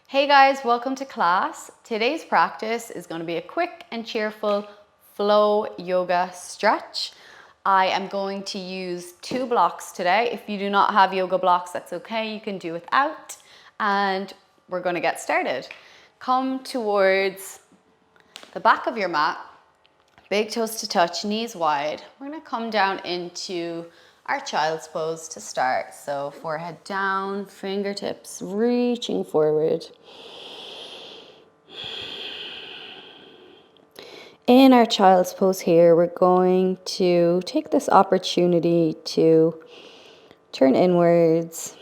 Hey guys, welcome to class. Today's practice is going to be a quick and cheerful flow yoga stretch. I am going to use 2 blocks today. If you do not have yoga blocks, that's okay. You can do without. And we're going to get started. Come towards the back of your mat, big toes to touch, knees wide. We're going to come down into our child's pose to start. So forehead down, fingertips reaching forward. In our child's pose here, we're going to take this opportunity to turn inwards,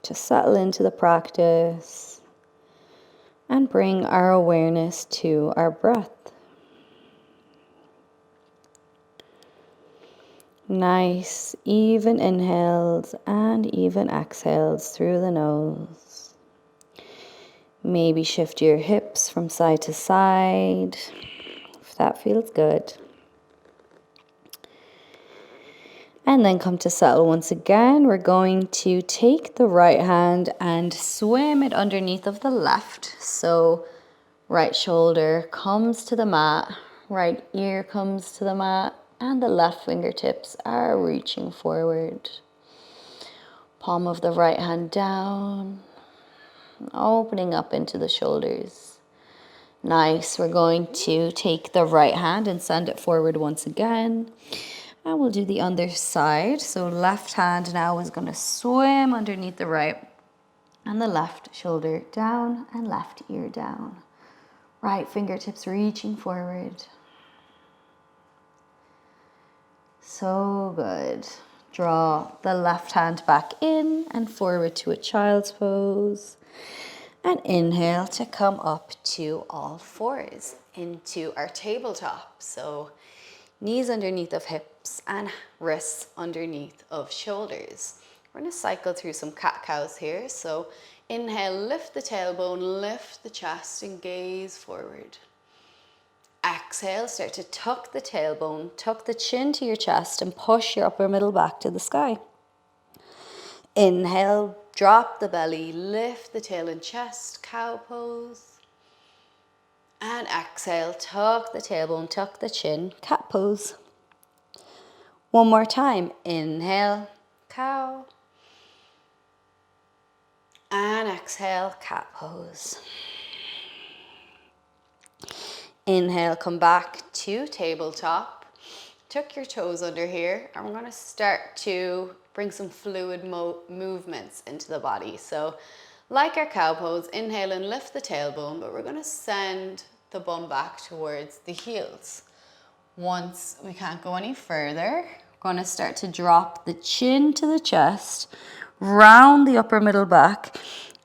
to settle into the practice, and bring our awareness to our breath. Nice, even inhales and even exhales through the nose. Maybe shift your hips from side to side, if that feels good. And then come to settle once again. We're going to take the right hand and swim it underneath of the left. So right shoulder comes to the mat, right ear comes to the mat, and the left fingertips are reaching forward. Palm of the right hand down, opening up into the shoulders. Nice. We're going to take the right hand and send it forward once again. And we'll do the other side. So left hand now is going to swim underneath the right, and the left shoulder down and left ear down. Right fingertips reaching forward. So good. Draw the left hand back in and forward to a child's pose. And inhale to come up to all fours into our tabletop. So knees underneath of hips and wrists underneath of shoulders. We're going to cycle through some cat-cows here. So inhale, lift the tailbone, lift the chest and gaze forward. Exhale, start to tuck the tailbone, tuck the chin to your chest and push your upper middle back to the sky. Inhale, drop the belly, lift the tail and chest, cow pose. And exhale, tuck the tailbone, tuck the chin, cat pose. One more time. Inhale, cow. And exhale, cat pose. Inhale, come back to tabletop. Tuck your toes under here, and we're going to start to bring some fluid movements into the body. So like our cow pose, inhale and lift the tailbone, but we're going to send the bum back towards the heels. Once we can't go any further, we're going to start to drop the chin to the chest, round the upper middle back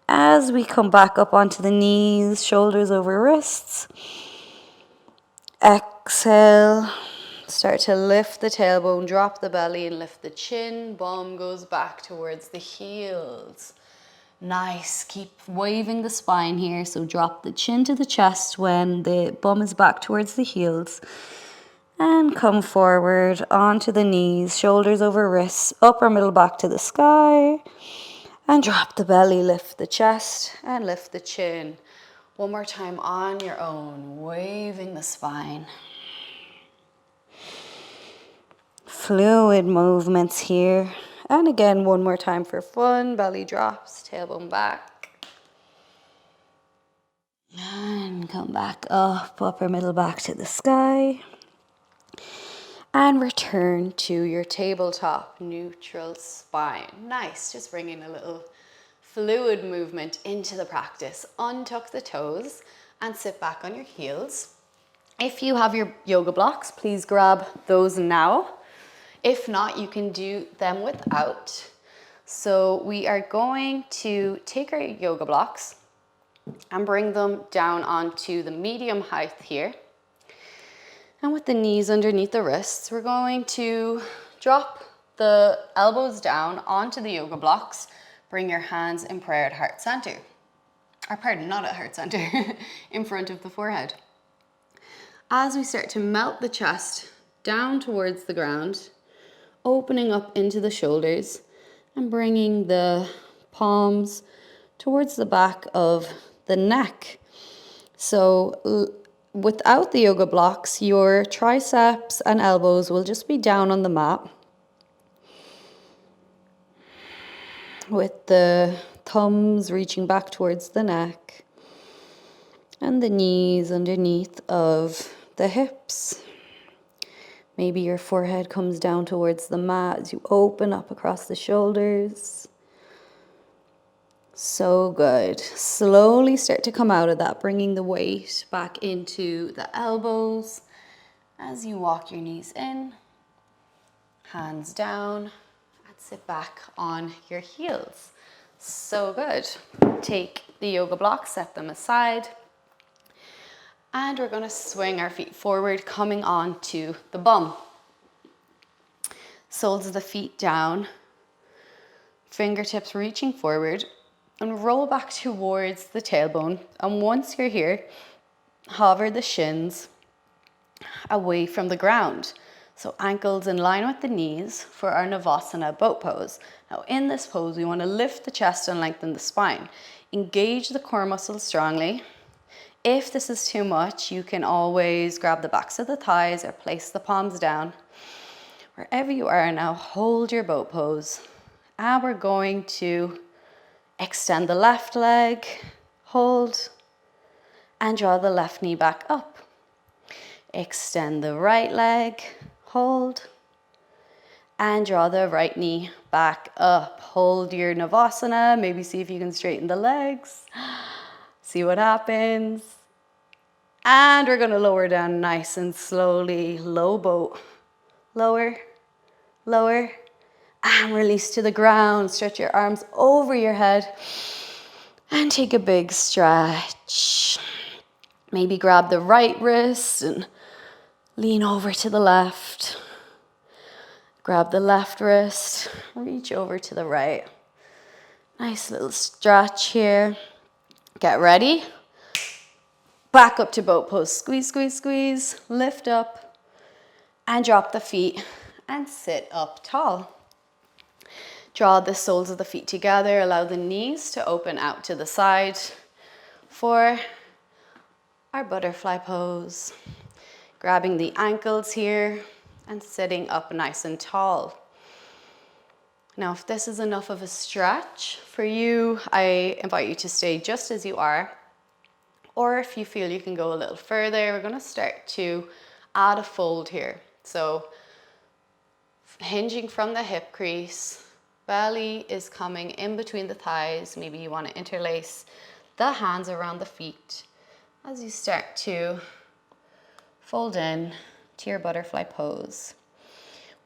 as we come back up onto the knees, shoulders over wrists. Exhale, start to lift the tailbone, drop the belly and lift the chin. Bum goes back towards the heels. Nice, keep waving the spine here. So drop the chin to the chest when the bum is back towards the heels. And come forward onto the knees, shoulders over wrists, upper middle back to the sky. And drop the belly, lift the chest and lift the chin. One more time on your own, waving the spine. Fluid movements here. And again, one more time for fun. Belly drops, tailbone back. And come back up, upper middle back to the sky. And return to your tabletop, neutral spine. Nice, just bringing a little fluid movement into the practice. Untuck the toes and sit back on your heels. If you have your yoga blocks, please grab those now. If not, you can do them without. So we are going to take our yoga blocks and bring them down onto the medium height here. And with the knees underneath the wrists, we're going to drop the elbows down onto the yoga blocks. Bring your hands in prayer at heart center. Or pardon, not at heart center, in front of the forehead. As we start to melt the chest down towards the ground, opening up into the shoulders and bringing the palms towards the back of the neck. So without the yoga blocks, your triceps and elbows will just be down on the mat, with the thumbs reaching back towards the neck and the knees underneath of the hips. Maybe your forehead comes down towards the mat as you open up across the shoulders. So good. Slowly start to come out of that, bringing the weight back into the elbows as you walk your knees in, hands down, and sit back on your heels. So good. Take the yoga blocks, set them aside, and we're going to swing our feet forward, coming onto the bum. Soles of the feet down, fingertips reaching forward, and roll back towards the tailbone. And once you're here, hover the shins away from the ground. So ankles in line with the knees for our Navasana boat pose. Now in this pose, we want to lift the chest and lengthen the spine. Engage the core muscles strongly. If this is too much, you can always grab the backs of the thighs or place the palms down. Wherever you are now, hold your boat pose. And we're going to extend the left leg, hold, and draw the left knee back up. Extend the right leg, hold, and draw the right knee back up. Hold your Navasana, maybe see if you can straighten the legs. See what happens. And we're gonna lower down nice and slowly, low boat. Lower, lower, and release to the ground. Stretch your arms over your head and take a big stretch. Maybe grab the right wrist and lean over to the left. Grab the left wrist, reach over to the right. Nice little stretch here. Get ready. Back up to boat pose. Squeeze, squeeze, squeeze. Lift up and drop the feet and sit up tall. Draw the soles of the feet together. Allow the knees to open out to the side for our butterfly pose. Grabbing the ankles here and sitting up nice and tall. Now, if this is enough of a stretch for you, I invite you to stay just as you are. Or if you feel you can go a little further, we're going to start to add a fold here. So hinging from the hip crease, belly is coming in between the thighs. Maybe you want to interlace the hands around the feet as you start to fold in to your butterfly pose.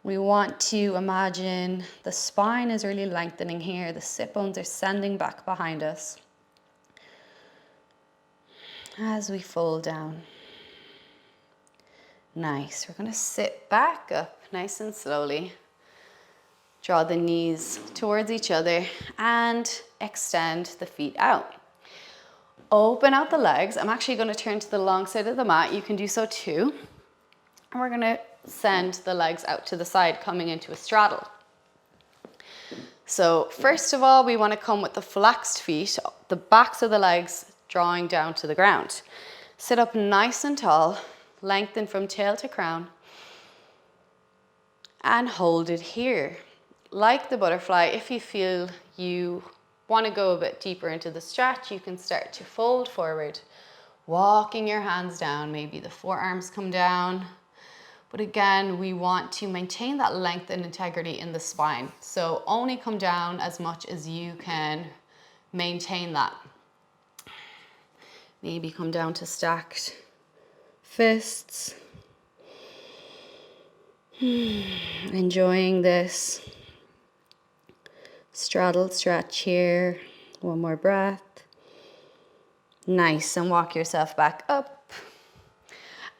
We want to imagine the spine is really lengthening here. The sit bones are sending back behind us as we fold down. Nice. We're going to sit back up nice and slowly. Draw the knees towards each other and extend the feet out. Open out the legs. I'm actually going to turn to the long side of the mat. You can do so too. And we're going to send the legs out to the side, coming into a straddle. So first of all, we want to come with the flexed feet, the backs of the legs drawing down to the ground. Sit up nice and tall, lengthen from tail to crown, and hold it here. Like the butterfly, if you feel you want to go a bit deeper into the stretch, you can start to fold forward, walking your hands down. Maybe the forearms come down. But again, we want to maintain that length and integrity in the spine. So only come down as much as you can maintain that. Maybe come down to stacked fists. Enjoying this straddle stretch here. One more breath. Nice, and walk yourself back up.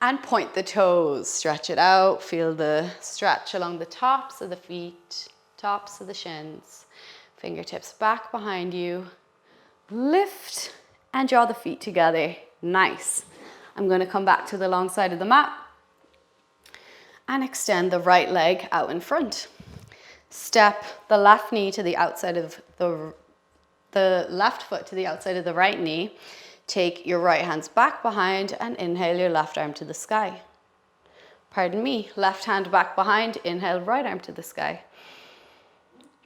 And point the toes, stretch it out. Feel the stretch along the tops of the feet, tops of the shins. Fingertips back behind you. Lift and draw the feet together. Nice. I'm going to come back to the long side of the mat and extend the right leg out in front. Step the left knee to the outside of the the left foot to the outside of the right knee. Take your right hands back behind and inhale your left arm to the sky. Pardon me, left hand back behind, inhale, right arm to the sky.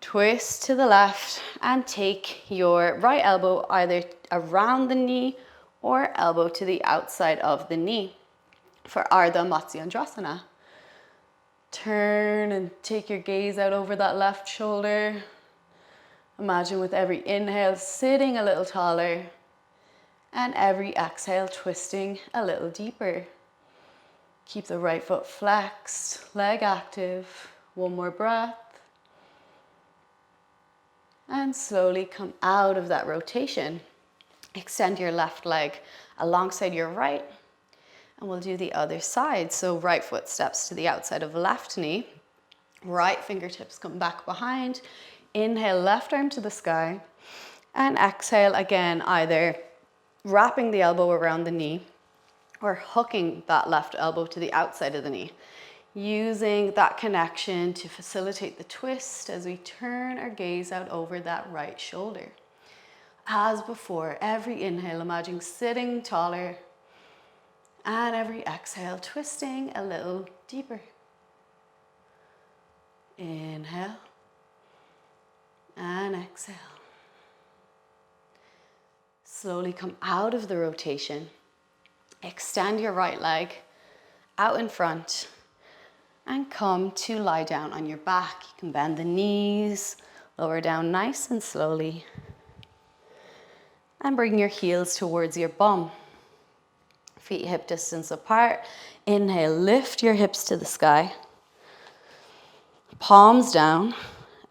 Twist to the left and take your right elbow either around the knee or elbow to the outside of the knee for Ardha Matsyendrasana. Turn and take your gaze out over that left shoulder. Imagine with every inhale sitting a little taller and every exhale twisting a little deeper. Keep the right foot flexed, leg active. One more breath. And slowly come out of that rotation. Extend your left leg alongside your right. And we'll do the other side. So right foot steps to the outside of left knee. Right fingertips come back behind. Inhale, left arm to the sky. And exhale again, either wrapping the elbow around the knee or hooking that left elbow to the outside of the knee. Using that connection to facilitate the twist as we turn our gaze out over that right shoulder. As before, every inhale, imagine sitting taller, and every exhale, twisting a little deeper. Inhale, and exhale. Slowly come out of the rotation. Extend your right leg out in front and come to lie down on your back. You can bend the knees, lower down nice and slowly. And bring your heels towards your bum. Feet hip distance apart. Inhale, lift your hips to the sky. Palms down.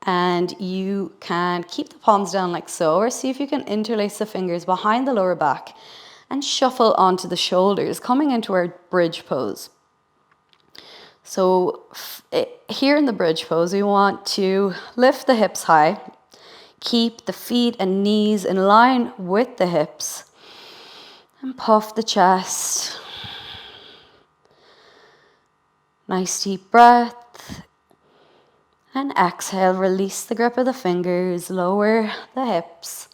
And you can keep the palms down like so, or see if you can interlace the fingers behind the lower back and shuffle onto the shoulders, coming into our bridge pose. So here in the bridge pose, we want to lift the hips high, keep the feet and knees in line with the hips, and puff the chest. Nice deep breath. And exhale, release the grip of the fingers, lower the hips,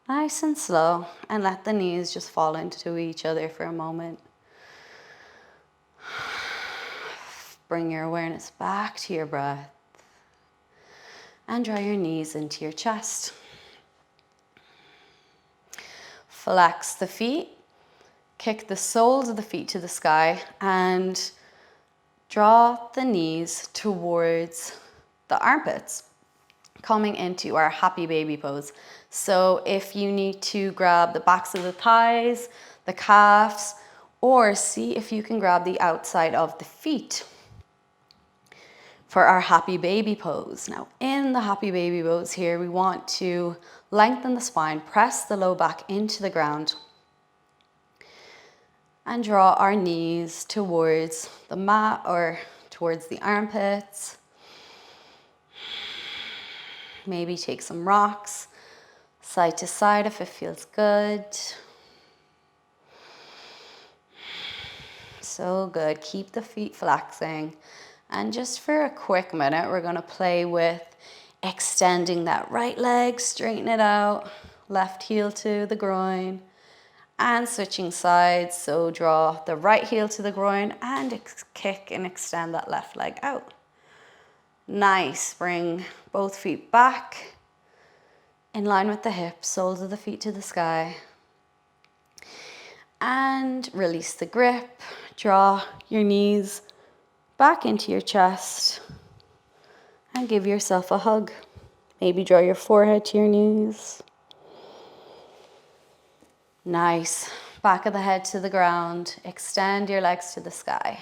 nice and slow, and let the knees just fall into each other for a moment. Bring your awareness back to your breath and draw your knees into your chest. Flex the feet, kick the soles of the feet to the sky, and draw the knees towards the armpits, coming into our happy baby pose. So if you need to grab the backs of the thighs, the calves, or see if you can grab the outside of the feet for our happy baby pose. Now in the happy baby pose here, we want to lengthen the spine, press the low back into the ground, and draw our knees towards the mat or towards the armpits. Maybe take some rocks, side to side if it feels good. So good. Keep the feet flexing. And just for a quick minute, we're going to play with extending that right leg, straighten it out, left heel to the groin, and switching sides. So draw the right heel to the groin and kick and extend that left leg out. Nice. Bring both feet back in line with the hips, soles of the feet to the sky. And release the grip. Draw your knees back into your chest and give yourself a hug. Maybe draw your forehead to your knees. Nice. Back of the head to the ground. Extend your legs to the sky.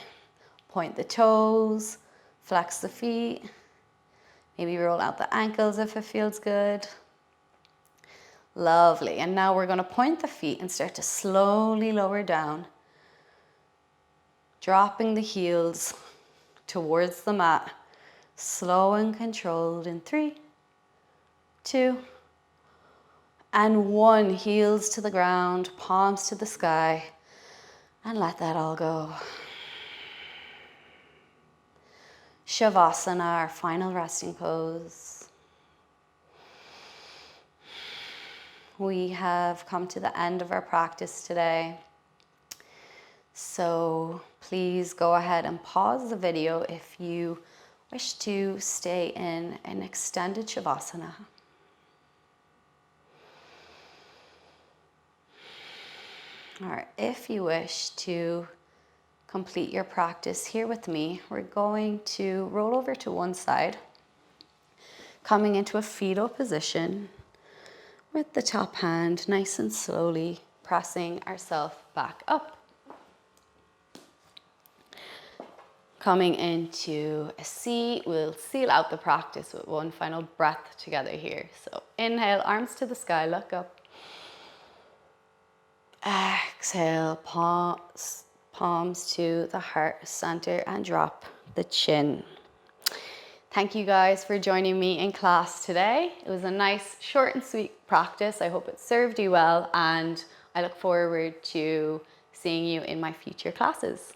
Point the toes. Flex the feet. Maybe roll out the ankles if it feels good. Lovely. And now we're going to point the feet and start to slowly lower down. Dropping the heels towards the mat. Slow and controlled in 3, 2, and 1. Heels to the ground, palms to the sky. And let that all go. Shavasana, our final resting pose. we have come to the end of our practice today. So please go ahead and pause the video if you wish to stay in an extended Shavasana. All right, if you wish to complete your practice here with me, we're going to roll over to one side, coming into a fetal position with the top hand nice and slowly pressing ourselves back up. Coming into a seat, we'll seal out the practice with one final breath together here. So inhale, arms to the sky, look up. Exhale, palms to the heart center and drop the chin. Thank you guys for joining me in class today. It was a nice, short and sweet practice. I hope it served you well, and I look forward to seeing you in my future classes.